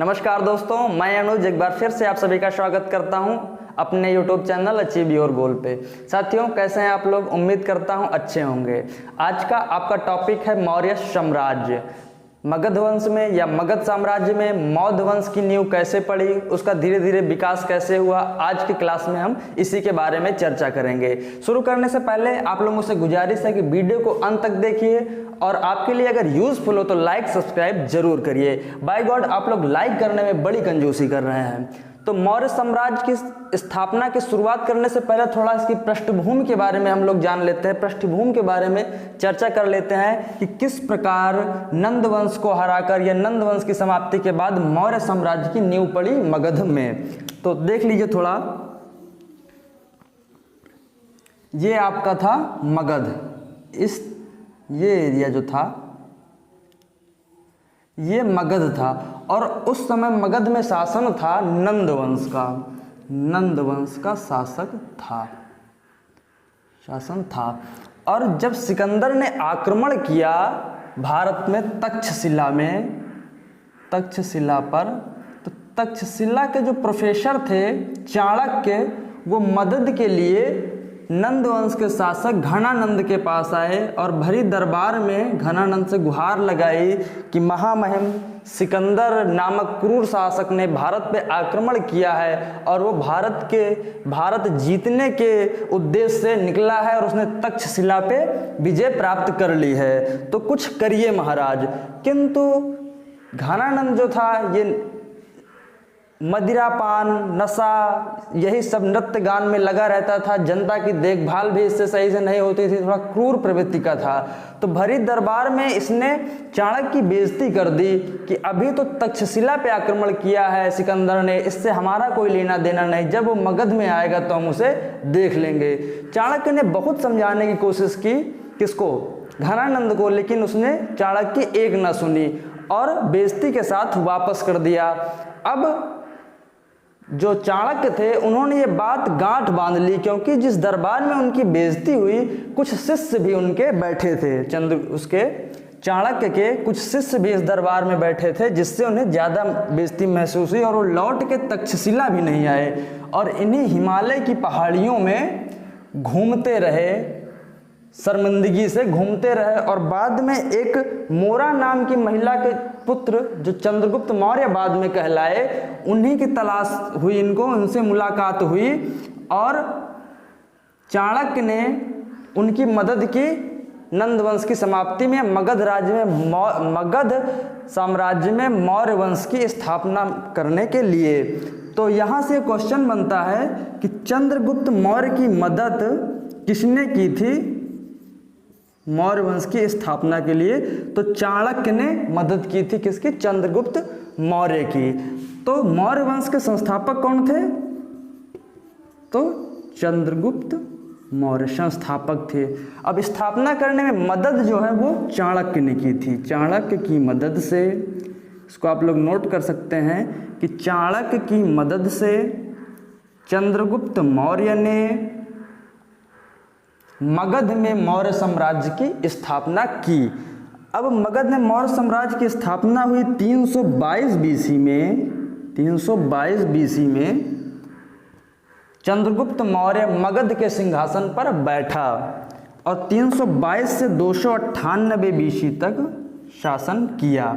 नमस्कार दोस्तों, मैं अनुज एक बार फिर से आप सभी का स्वागत करता हूं अपने YouTube channel achieve your goal पे। साथियों, कैसे हैं आप लोग? उम्मीद करता हूं अच्छे होंगे। आज का आपका टॉपिक है मौर्य साम्राज्य। मगध वंश में या मगध साम्राज्य में मौर्य वंश की नींव कैसे पड़ी, उसका धीरे धीरे विकास कैसे हुआ, आज की क्लास में हम इसी के बारे में चर्चा करेंगे। शुरू करने से पहले आप लोगों से गुजारिश है कि वीडियो को अंत तक देखिए और आपके लिए अगर यूजफुल हो तो लाइक सब्सक्राइब जरूर करिए। बाय गॉड, आप लोग लाइक करने में बड़ी कंजूसी कर रहे हैं। तो मौर्य साम्राज्य की स्थापना की शुरुआत करने से पहले थोड़ा इसकी पृष्ठभूमि के बारे में हम लोग जान लेते हैं, पृष्ठभूमि के बारे में चर्चा कर लेते हैं कि किस प्रकार नंद वंश को हराकर या नंद वंश की समाप्ति के बाद मौर्य साम्राज्य की नींव पड़ी मगध में। तो देख लीजिए थोड़ा, ये आपका था मगध। ये एरिया जो था ये मगध था और उस समय मगध में शासन था नंद वंश का शासन था। और जब सिकंदर ने आक्रमण किया भारत में तक्षशिला पर, तो तक्षशिला के जो प्रोफेसर थे चाणक्य, वो मदद के लिए नंद वंश के शासक घनानंद के पास आए और भरी दरबार में घनानंद से गुहार लगाई कि महामहिम सिकंदर नामक क्रूर शासक ने भारत पे आक्रमण किया है और वो भारत जीतने के उद्देश्य से निकला है और उसने तक्षशिला पे विजय प्राप्त कर ली है, तो कुछ करिए महाराज। किंतु घनानंद जो था ये मदिरापान, नशा, यही सब नृत्य गान में लगा रहता था। जनता की देखभाल भी इससे सही से नहीं होती थी, थोड़ा क्रूर प्रवृत्ति का था। तो भरी दरबार में इसने चाणक्य की बेइज्जती कर दी कि अभी तो तक्षशिला पे आक्रमण किया है सिकंदर ने, इससे हमारा कोई लेना देना नहीं, जब वो मगध में आएगा तो हम उसे देख लेंगे। चाणक्य ने बहुत समझाने की कोशिश की, किसको? घनानंद को, लेकिन उसने चाणक्य की एक न सुनी और बेइज्जती के साथ वापस कर दिया। अब जो चाणक्य थे उन्होंने ये बात गांठ बांध ली, क्योंकि जिस दरबार में उनकी बेइज्जती हुई कुछ शिष्य भी उनके बैठे थे, उसके चाणक्य के कुछ शिष्य भी इस दरबार में बैठे थे, जिससे उन्हें ज़्यादा बेइज्जती महसूस हुई और वो लौट के तक्षशिला भी नहीं आए और इन्हीं हिमालय की पहाड़ियों में घूमते रहे, शर्मिंदगी से घूमते रहे। और बाद में एक मोरा नाम की महिला के पुत्र जो चंद्रगुप्त मौर्य बाद में कहलाए, उन्हीं की तलाश हुई इनको, उनसे मुलाकात हुई और चाणक्य ने उनकी मदद की नंद वंश की समाप्ति में, मगध साम्राज्य में मौर्य वंश की स्थापना करने के लिए। तो यहाँ से क्वेश्चन बनता है कि चंद्रगुप्त मौर्य की मदद किसने की थी मौर्य वंश की स्थापना के लिए? तो चाणक्य ने मदद की थी। किसकी? चंद्रगुप्त मौर्य की। तो मौर्य वंश के संस्थापक कौन थे? तो चंद्रगुप्त मौर्य संस्थापक थे। अब स्थापना करने में मदद जो है वो चाणक्य ने की थी। चाणक्य की मदद से, इसको आप लोग नोट कर सकते हैं कि चाणक्य की मदद से चंद्रगुप्त मौर्य ने मगध में मौर्य साम्राज्य की स्थापना की। अब मगध में मौर्य साम्राज्य की स्थापना हुई 322 बीसी में चंद्रगुप्त मौर्य मगध के सिंहासन पर बैठा और 322 से 298 बीसी तक शासन किया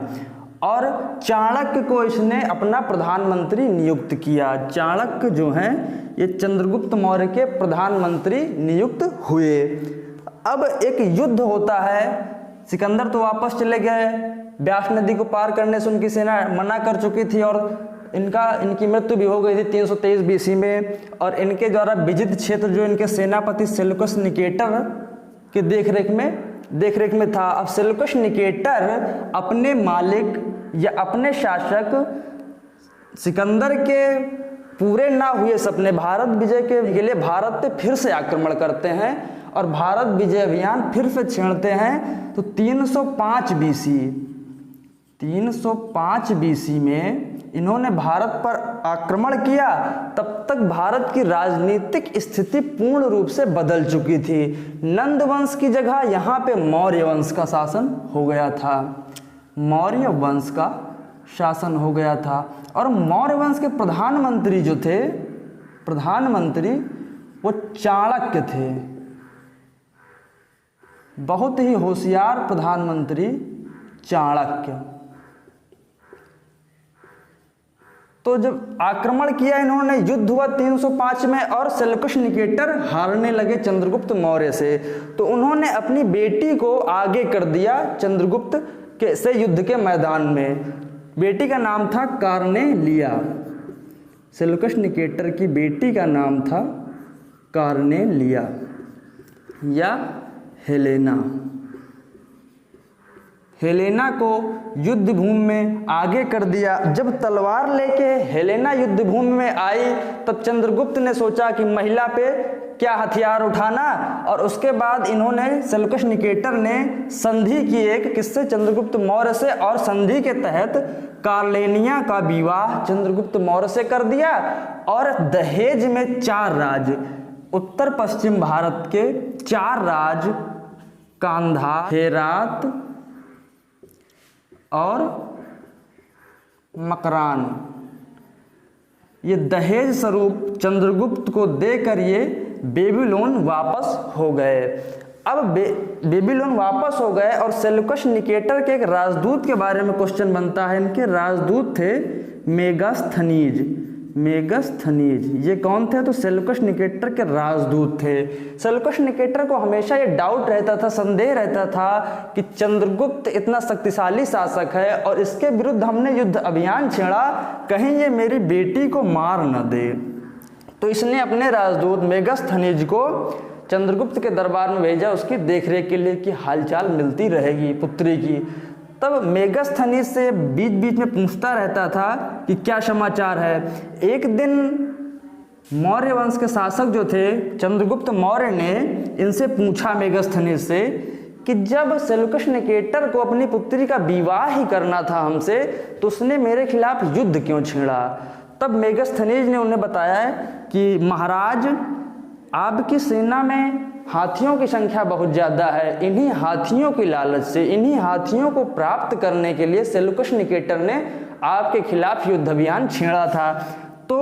और चाणक्य को इसने अपना प्रधानमंत्री नियुक्त किया। चाणक्य जो हैं ये चंद्रगुप्त मौर्य के प्रधानमंत्री नियुक्त हुए। अब एक युद्ध होता है, सिकंदर तो वापस चले गए, ब्यास नदी को पार करने से उनकी सेना मना कर चुकी थी और इनकी मृत्यु भी हो गई थी 323 बीसी में। और इनके द्वारा विजित क्षेत्र जो इनके सेनापति सेल्यूकस निकेटर के देखरेख में था। अब सेल्यूकस निकेटर अपने मालिक या अपने शासक सिकंदर के पूरे ना हुए सपने भारत विजय के लिए भारत पे फिर से आक्रमण करते हैं और भारत विजय अभियान फिर से छेड़ते हैं। तो 305 बीसी में इन्होंने भारत पर आक्रमण किया। तब तक भारत की राजनीतिक स्थिति पूर्ण रूप से बदल चुकी थी। नंद वंश की जगह यहाँ पे मौर्य वंश का शासन हो गया था। मौर्य वंश का शासन हो गया था। और मौर्य वंश के प्रधानमंत्री जो थे, प्रधानमंत्री वो चाणक्य थे, बहुत ही होशियार प्रधानमंत्री चाणक्य। तो जब आक्रमण किया इन्होंने, युद्ध हुआ 305 में और सेल्यूकस निकेटर हारने लगे चंद्रगुप्त मौर्य से, तो उन्होंने अपनी बेटी को आगे कर दिया चंद्रगुप्त के से युद्ध के मैदान में। बेटी का नाम था कार्नेलिया। सेल्यूकस निकेटर की बेटी का नाम था कार्नेलिया या हेलेना। हेलेना को युद्ध भूमि में आगे कर दिया। जब तलवार लेके हेलेना युद्ध भूमि में आई, तब चंद्रगुप्त ने सोचा कि महिला पे क्या हथियार उठाना, और उसके बाद इन्होंने, सेल्यूकस निकेटर ने संधि की एक किससे, चंद्रगुप्त मौर्य से, और संधि के तहत कार्लेनिया का विवाह चंद्रगुप्त मौर्य से कर दिया। और दहेज में 4 राज्य, उत्तर पश्चिम भारत के 4 राज्य, कांधार, हेरात और मकरान, ये दहेज स्वरूप चंद्रगुप्त को देकर ये बेबीलोन वापस हो गए। अब बेबीलोन वापस हो गए और सेल्यूकस निकेटर के एक राजदूत के बारे में क्वेश्चन बनता है। इनके राजदूत थे मेगास्थनीज। मेगास्थनीज ये कौन थे? तो सेल्यूकस निकेटर के राजदूत थे। सेल्यूकस निकेटर को हमेशा ये डाउट रहता था, संदेह रहता था कि चंद्रगुप्त इतना शक्तिशाली शासक है और इसके विरुद्ध हमने युद्ध अभियान छेड़ा, कहीं ये मेरी बेटी को मार न दे। तो इसने अपने राजदूत मेगास्थनीज को चंद्रगुप्त के दरबार में भेजा, उसकी देखरेख के लिए कि हालचाल मिलती रहेगी पुत्री की। तब मेगास्थनीज से बीच बीच में पूछता रहता था कि क्या समाचार है। एक दिन मौर्य वंश के शासक जो थे चंद्रगुप्त मौर्य ने इनसे पूछा मेगास्थनीज से कि जब सेल्यूकस निकेटर को अपनी पुत्री का विवाह ही करना था हमसे, तो उसने मेरे खिलाफ युद्ध क्यों छेड़ा। तब मेगास्थनीज ने उन्हें बताया कि महाराज, आपकी सेना में हाथियों की संख्या बहुत ज़्यादा है। इन्हीं हाथियों की लालच से, इन्हीं हाथियों को प्राप्त करने के लिए सेल्यूकस निकेटर ने आपके खिलाफ युद्ध अभियान छेड़ा था। तो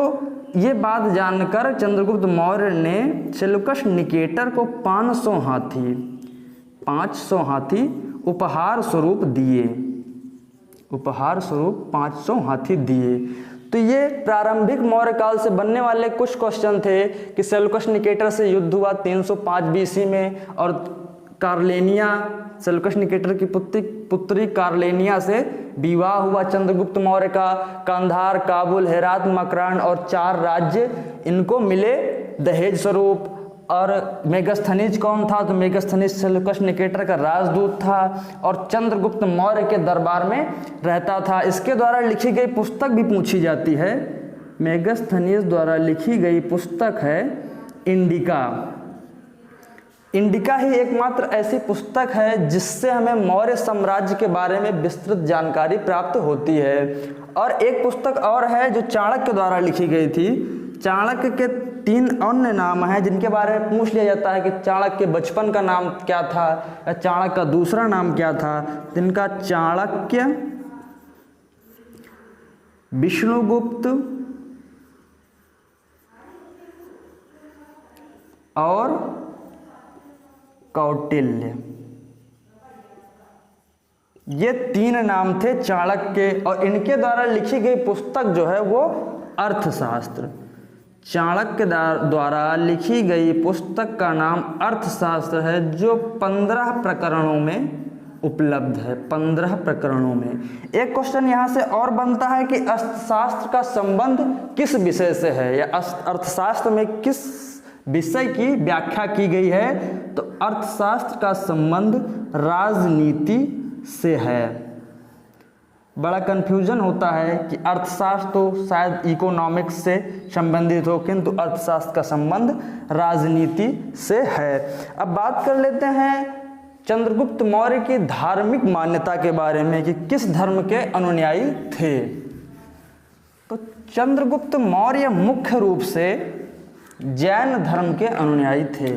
ये बात जानकर चंद्रगुप्त मौर्य ने सेल्यूकस निकेटर को 500 हाथी उपहार स्वरूप दिए। उपहार स्वरूप 500 हाथी दिए। तो ये प्रारंभिक मौर्य काल से बनने वाले कुछ क्वेश्चन थे कि सेल्यूकस निकेटर से युद्ध हुआ 305 बीसी में, और कार्लेनिया, सेल्यूकस निकेटर की पुत्री कार्लेनिया से विवाह हुआ चंद्रगुप्त मौर्य का। कांधार, काबुल, हेरात, मकरान और 4 राज्य इनको मिले दहेज स्वरूप। और मेगास्थनीज कौन था? तो मेगास्थनीज सेल्यूकस निकेटर का राजदूत था और चंद्रगुप्त मौर्य के दरबार में रहता था। इसके द्वारा लिखी गई पुस्तक भी पूछी जाती है। मेगास्थनीज द्वारा लिखी गई पुस्तक है इंडिका। इंडिका ही एकमात्र ऐसी पुस्तक है जिससे हमें मौर्य साम्राज्य के बारे में विस्तृत जानकारी प्राप्त होती है। और एक पुस्तक और है जो चाणक्य द्वारा लिखी गई थी। चाणक्य के 3 अन्य नाम हैं जिनके बारे में पूछ लिया जाता है कि चाणक्य के बचपन का नाम क्या था या चाणक्य का दूसरा नाम क्या था। जिनका चाणक्य, विष्णुगुप्त और कौटिल्य, ये 3 नाम थे चाणक्य के। और इनके द्वारा लिखी गई पुस्तक जो है वो अर्थशास्त्र। चाणक्य द्वारा लिखी गई पुस्तक का नाम अर्थशास्त्र है, जो 15 प्रकरणों में उपलब्ध है। 15 प्रकरणों में। एक क्वेश्चन यहाँ से और बनता है कि अर्थशास्त्र का संबंध किस विषय से है, या अर्थशास्त्र में किस विषय की व्याख्या की गई है। तो अर्थशास्त्र का संबंध राजनीति से है। बड़ा कन्फ्यूजन होता है कि अर्थशास्त्र तो शायद इकोनॉमिक्स से संबंधित हो, किंतु अर्थशास्त्र का संबंध राजनीति से है। अब बात कर लेते हैं चंद्रगुप्त मौर्य की धार्मिक मान्यता के बारे में कि किस धर्म के अनुयायी थे। तो चंद्रगुप्त मौर्य मुख्य रूप से जैन धर्म के अनुयायी थे।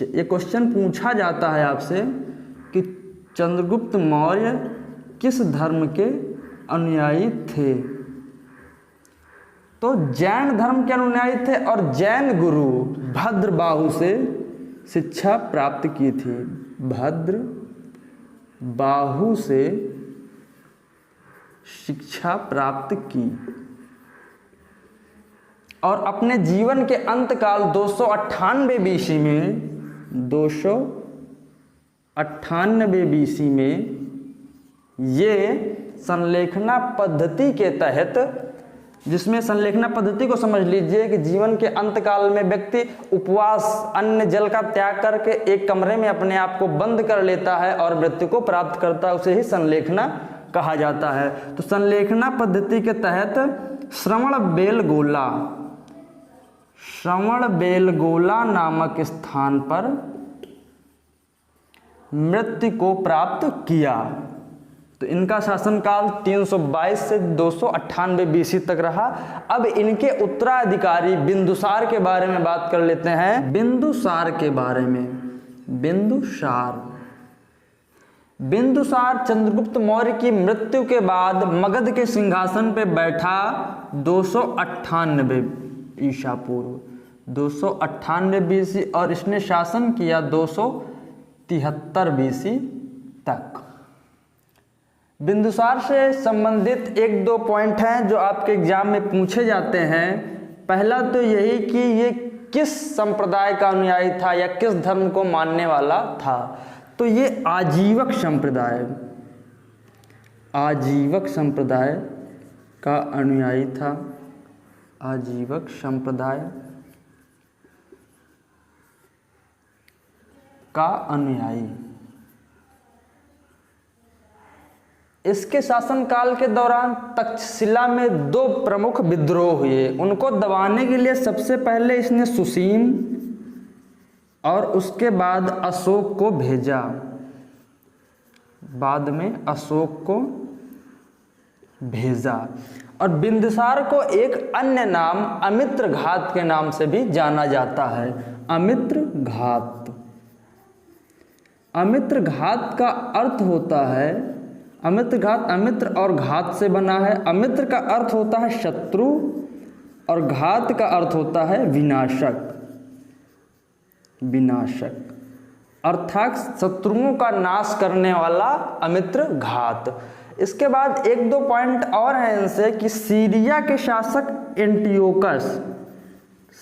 ये क्वेश्चन पूछा जाता है आपसे कि चंद्रगुप्त मौर्य किस धर्म के अनुयायी थे। तो जैन धर्म के अनुयायी थे और जैन गुरु भद्रबाहु से शिक्षा प्राप्त की थी। भद्रबाहु से शिक्षा प्राप्त की और अपने जीवन के अंतकाल 298 बीसी में ये संलेखना पद्धति के तहत, जिसमें संलेखना पद्धति को समझ लीजिए कि जीवन के अंतकाल में व्यक्ति उपवास, अन्न जल का त्याग करके एक कमरे में अपने आप को बंद कर लेता है और मृत्यु को प्राप्त करता है, उसे ही संलेखना कहा जाता है। तो संलेखना पद्धति के तहत श्रवणबेलगोला नामक स्थान पर मृत्यु को प्राप्त किया। तो इनका शासनकाल 322 से 298 बीसी तक रहा। अब इनके उत्तराधिकारी बिंदुसार के बारे में बात कर लेते हैं। बिंदुसार के बारे में, बिंदुसार चंद्रगुप्त मौर्य की मृत्यु के बाद मगध के सिंहासन पर बैठा 298 ईसा पूर्व, 298 बीसी, और इसने शासन किया 273 बीसी तक। बिंदुसार से संबंधित एक दो पॉइंट हैं जो आपके एग्जाम में पूछे जाते हैं। पहला तो यही कि ये किस संप्रदाय का अनुयायी था या किस धर्म को मानने वाला था। तो ये आजीवक संप्रदाय का अनुयायी था। आजीवक संप्रदाय का अनुयायी। इसके शासनकाल के दौरान तक्षशिला में दो प्रमुख विद्रोह हुए। उनको दबाने के लिए सबसे पहले इसने सुसीम और उसके बाद अशोक को भेजा। बाद में अशोक को भेजा। और बिंदुसार को एक अन्य नाम अमित्र घात के नाम से भी जाना जाता है। अमित्र घात। अमित्र घात का अर्थ होता है, अमित्र घात अमित्र और घात से बना है। अमित्र का अर्थ होता है शत्रु और घात का अर्थ होता है विनाशक। विनाशक अर्थात शत्रुओं का नाश करने वाला अमित्र घात। इसके बाद एक दो पॉइंट और हैं इनसे कि सीरिया के शासक एंटियोकस,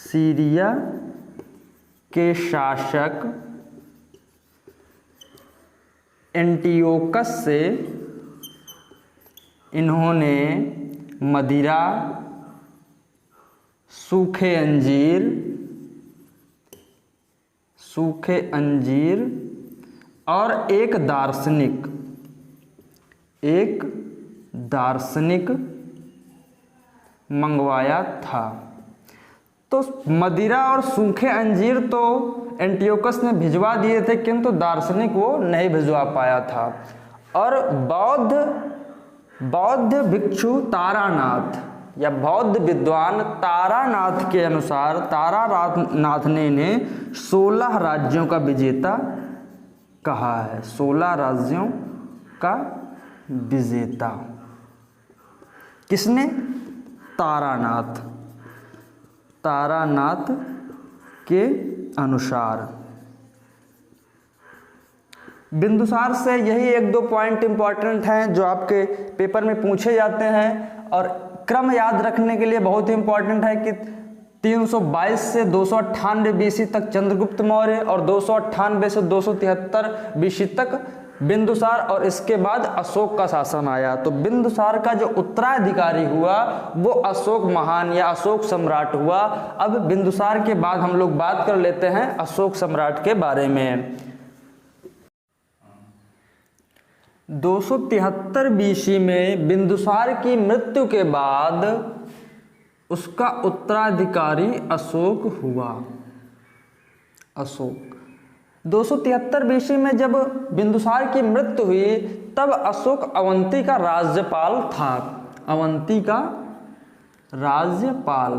सीरिया के शासक एंटियोकस से इन्होंने मदिरा, सूखे अंजीर और एक दार्शनिक मंगवाया था। तो मदिरा और सूखे अंजीर तो एंटियोकस ने भिजवा दिए थे, किंतु दार्शनिक वो नहीं भिजवा पाया था। और बौद्ध भिक्षु तारानाथ या बौद्ध विद्वान तारानाथ के अनुसार तारानाथ ने इन्हें 16 राज्यों का विजेता कहा है। 16 राज्यों का विजेता किसने? तारानाथ के अनुसार। बिंदुसार से यही एक दो पॉइंट इंपॉर्टेंट हैं जो आपके पेपर में पूछे जाते हैं और क्रम याद रखने के लिए बहुत ही इंपॉर्टेंट है कि 322 से 298 बीसी तक चंद्रगुप्त मौर्य और 298 से 273 बीसी तक बिंदुसार और इसके बाद अशोक का शासन आया। तो बिंदुसार का जो उत्तराधिकारी हुआ वो अशोक महान या अशोक सम्राट हुआ। अब बिंदुसार के बाद हम लोग बात कर लेते हैं अशोक सम्राट के बारे में। 273 बीसी में बिंदुसार की मृत्यु के बाद उसका उत्तराधिकारी अशोक हुआ। अशोक 273 बीसी में जब बिंदुसार की मृत्यु हुई तब अशोक अवंती का राज्यपाल था। अवंती का राज्यपाल,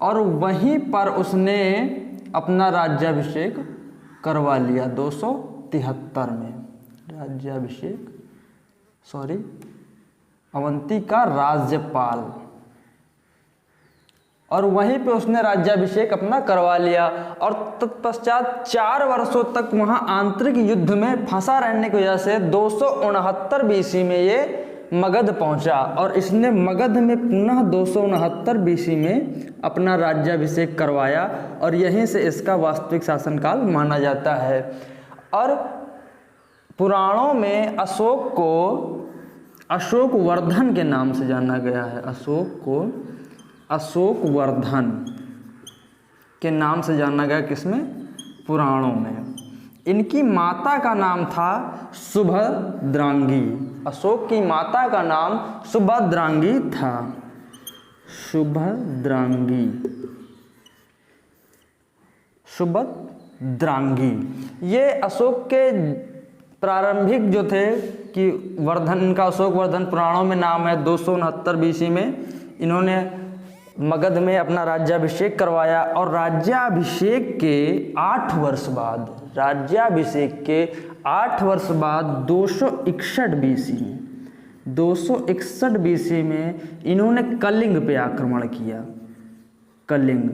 और वहीं पर उसने अपना राज्याभिषेक करवा लिया 273 में। अवंती का राज्यपाल, और वहीं पे उसने राज्याभिषेक अपना करवा लिया। और तत्पश्चात 4 वर्षों तक वहाँ आंतरिक युद्ध में फंसा रहने की वजह से 269 BC में ये मगध पहुंचा, और इसने मगध में पुनः 269 BC में अपना राज्याभिषेक करवाया, और यहीं से इसका वास्तविक शासनकाल माना जाता है। और पुराणों में अशोक को अशोकवर्धन के नाम से जाना गया है। अशोक को अशोकवर्धन के नाम से जाना गया, किसमें? पुराणों में। इनकी माता का नाम था सुभद्रांगी। अशोक की माता का नाम सुभद्रांगी था, सुभद्रांगी, सुभद्रांगी। ये अशोक के प्रारंभिक जो थे कि वर्धन, इनका अशोकवर्धन पुराणों में नाम है। 269 BC में इन्होंने मगध में अपना राज्याभिषेक करवाया, और राज्याभिषेक के 8 वर्ष बाद, राज्याभिषेक के 8 वर्ष बाद 261 BC में इन्होंने कलिंग पे आक्रमण किया, कलिंग,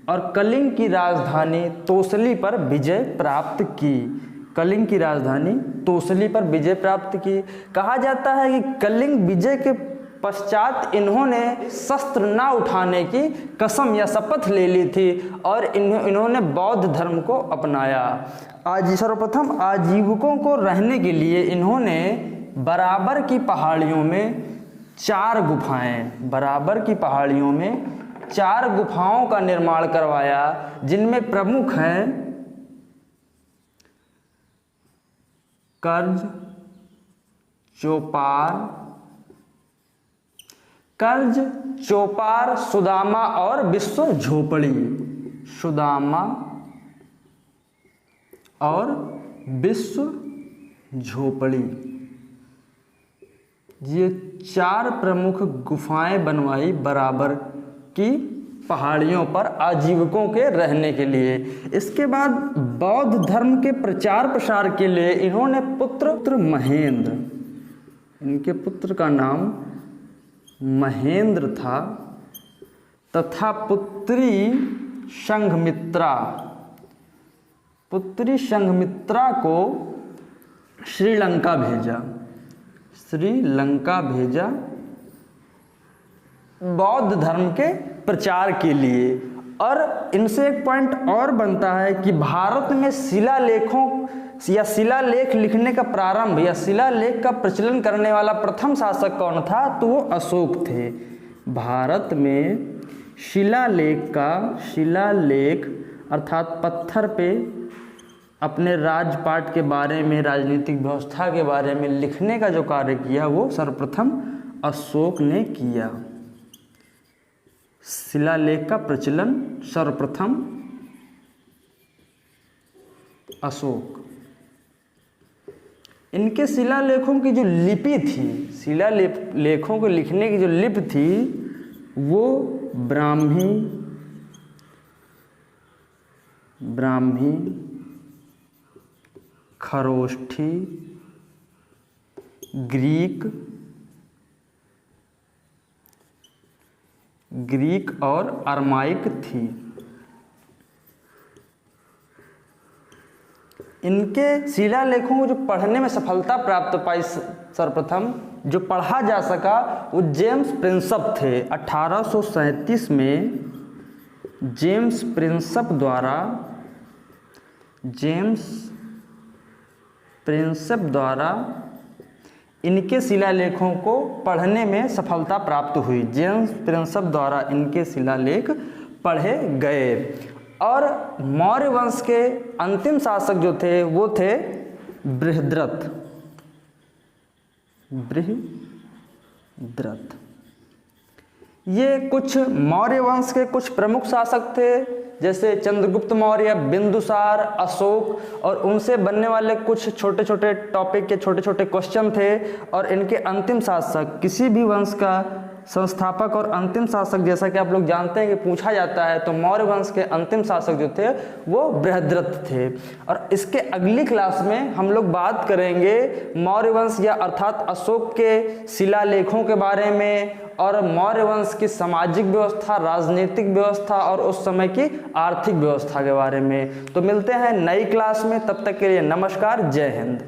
और कलिंग की राजधानी तोसली पर विजय प्राप्त की। कलिंग की राजधानी तोसली पर विजय प्राप्त की। कहा जाता है कि कलिंग विजय के पश्चात इन्होंने शस्त्र न उठाने की कसम या शपथ ले ली थी, और इन्होंने बौद्ध धर्म को अपनाया। आज सर्वप्रथम आजीविकों को रहने के लिए इन्होंने बराबर की पहाड़ियों में 4 गुफाएं, बराबर की पहाड़ियों में 4 गुफाओं का निर्माण करवाया, जिनमें प्रमुख हैं कर्ज चौपार, सुदामा और विश्व झोपड़ी, सुदामा और विश्व झोपड़ी। ये 4 प्रमुख गुफाएं बनवाई बराबर की पहाड़ियों पर आजीविकों के रहने के लिए। इसके बाद बौद्ध धर्म के प्रचार प्रसार के लिए इन्होंने पुत्र महेंद्र, इनके पुत्र का नाम महेंद्र था, तथा पुत्री संघमित्रा को श्रीलंका भेजा बौद्ध धर्म के प्रचार के लिए। और इनसे एक पॉइंट और बनता है कि भारत में शिलालेखों या शिलालेख लिखने का प्रारंभ या शिलालेख का प्रचलन करने वाला प्रथम शासक कौन था? तो वो अशोक थे। भारत में शिलालेख अर्थात पत्थर पे अपने राजपाट के बारे में, राजनीतिक व्यवस्था के बारे में लिखने का जो कार्य किया वो सर्वप्रथम अशोक ने किया। शिलालेख का प्रचलन सर्वप्रथम अशोक। इनके शिलालेखों की जो लिपि थी, शिलालेखों को लिखने की जो लिपि थी वो ब्राह्मी, खरोष्ठी, ग्रीक और अरमाइक थी। इनके शिलालेखों को जो पढ़ने में सफलता प्राप्त पाई, सर्वप्रथम जो पढ़ा जा सका वो जेम्स प्रिंसप थे। 1837 में जेम्स प्रिंसप द्वारा इनके शिलालेखों को पढ़ने में सफलता प्राप्त हुई। जेम्स प्रिंसप द्वारा इनके शिलालेख पढ़े गए। और मौर्य वंश के अंतिम शासक जो थे वो थे बृहद्रथ। ये कुछ मौर्य वंश के कुछ प्रमुख शासक थे, जैसे चंद्रगुप्त मौर्य, बिंदुसार, अशोक, और उनसे बनने वाले कुछ छोटे छोटे टॉपिक के छोटे छोटे क्वेश्चन थे। और इनके अंतिम शासक, किसी भी वंश का संस्थापक और अंतिम शासक, जैसा कि आप लोग जानते हैं कि पूछा जाता है, तो मौर्य वंश के अंतिम शासक जो थे वो बृहद्रथ थे। और इसके अगली क्लास में हम लोग बात करेंगे मौर्य वंश या अर्थात अशोक के शिलालेखों के बारे में और मौर्य वंश की सामाजिक व्यवस्था, राजनीतिक व्यवस्था और उस समय की आर्थिक व्यवस्था के बारे में। तो मिलते हैं नई क्लास में, तब तक के लिए नमस्कार, जय हिंद।